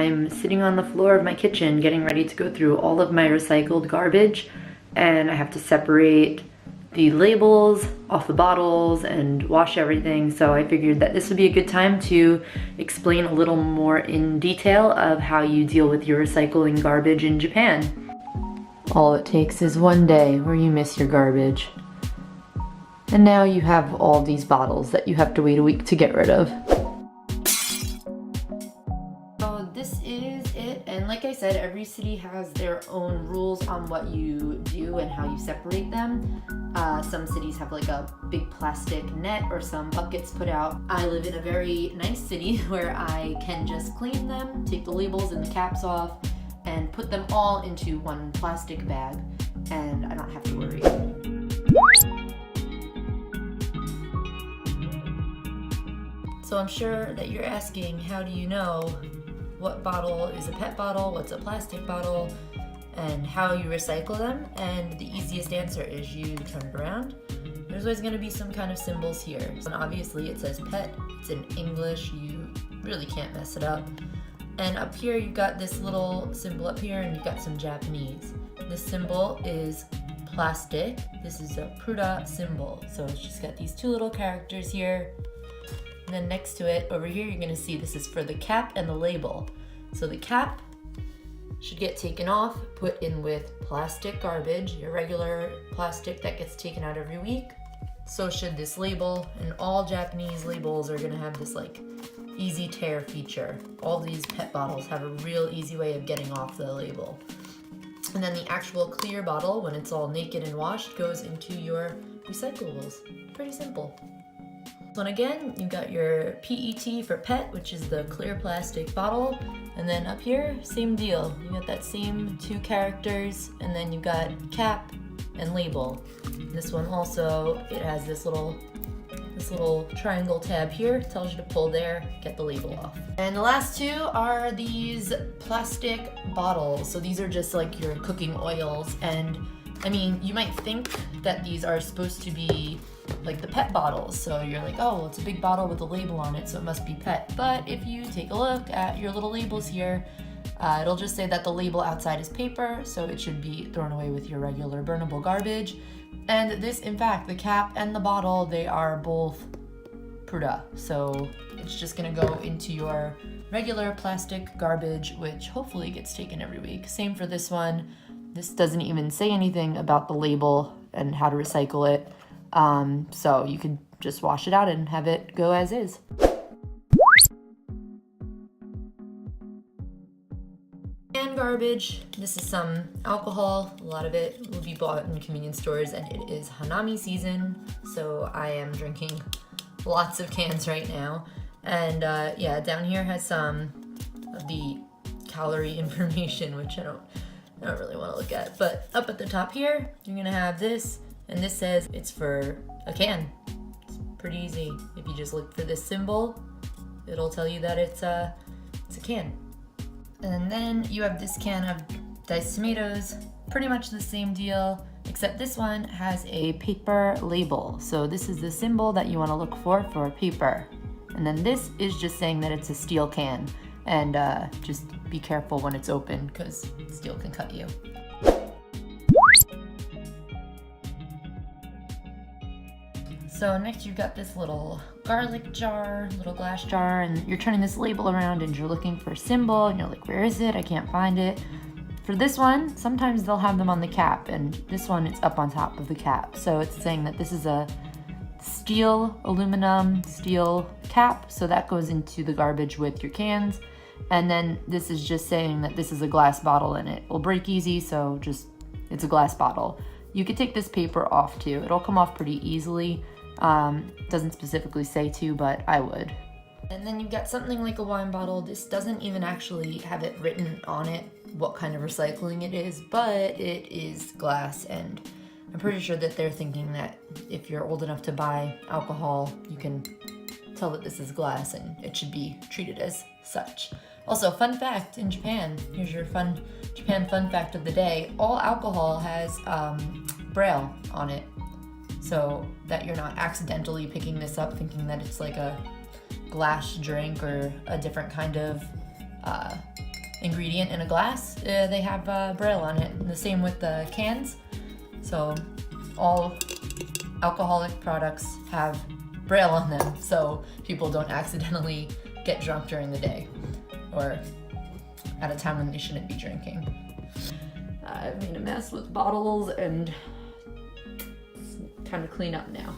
I'm sitting on the floor of my kitchen getting ready to go through all of my recycled garbage, and I have to separate the labels off the bottles and wash everything. So I figured that this would be a good time to explain a little more in detail of how you deal with your recycling garbage in Japan. All it takes is one day where you miss your garbage. And now you have all these bottles that you have to wait a week to get rid of. So this is it, and like I said, every city has their own rules on what you do and how you separate them. Some cities have like a big plastic net or some buckets put out. I live in a very nice city where I can just clean them, take the labels and the caps off, and put them all into one plastic bag, and I don't have to worry. So I'm sure that you're asking, how do you know what bottle is a PET bottle, what's a plastic bottle, and how you recycle them? And the easiest answer is you turn it around. There's always going to be some kind of symbols here. And obviously it says PET, it's in English, you really can't mess it up. And up here you've got this little symbol up here, and you've got some Japanese. This symbol is plastic. This is a Pruda symbol. So it's just got these two little characters here. And then next to it, over here, you're gonna see this is for the cap and the label. So the cap should get taken off, put in with plastic garbage, your regular plastic that gets taken out every week. So should this label, and all Japanese labels are gonna have this like easy tear feature. All these PET bottles have a real easy way of getting off the label. And then the actual clear bottle, when it's all naked and washed, goes into your recyclables. Pretty simple. And again, you've got your PET for PET, which is the clear plastic bottle. And then up here, same deal. You got that same two characters, and then you've got cap and label. This one also, it has this little triangle tab here. It tells you to pull there, get the label off. And the last two are these plastic bottles. So these are just like your cooking oils. And I mean, you might think that these are supposed to be like the PET bottles. So you're like, oh, well, it's a big bottle with a label on it, so it must be PET. But if you take a look at your little labels here, it'll just say that the label outside is paper, so it should be thrown away with your regular burnable garbage. And this, in fact, the cap and the bottle, they are both Pruda. So it's just gonna go into your regular plastic garbage, which hopefully gets taken every week. Same for this one. This doesn't even say anything about the label and how to recycle it. So you could just wash it out and have it go as is. And garbage, this is some alcohol. A lot of it will be bought in convenience stores, and it is Hanami season, so I am drinking lots of cans right now. And yeah, down here has some of the calorie information, which I don't really want to look at. But up at the top here, you're gonna have this, and this says it's for a can. It's pretty easy. If you just look for this symbol, it'll tell you that it's a can. And then you have this can of diced tomatoes, pretty much the same deal, except this one has a paper label. So this is the symbol that you want to look for paper. And then this is just saying that it's a steel can. And just be careful when it's open, because steel can cut you. So next you've got this little garlic jar, little glass jar, and you're turning this label around and you're looking for a symbol, and you're like, where is it? I can't find it. For this one, sometimes they'll have them on the cap, and this one, it's up on top of the cap. So it's saying that this is a aluminum steel cap, so that goes into the garbage with your cans. And then this is just saying that this is a glass bottle, and it will break easy, so just, it's a glass bottle. You could take this paper off too. It'll come off pretty easily. Doesn't specifically say to, but I would. And then you've got something like a wine bottle. This doesn't even actually have it written on it what kind of recycling it is, but it is glass, and I'm pretty sure that they're thinking that if you're old enough to buy alcohol, you can tell that this is glass and it should be treated as such. Also, fun fact in Japan, here's your Japan fun fact of the day. All alcohol has Braille on it, so that you're not accidentally picking this up thinking that it's like a glass drink or a different kind of ingredient in a glass, they have Braille on it. And the same with the cans. So all alcoholic products have Braille on them, so people don't accidentally get drunk during the day or at a time when they shouldn't be drinking. I've made a mess with bottles and it's time to clean up now.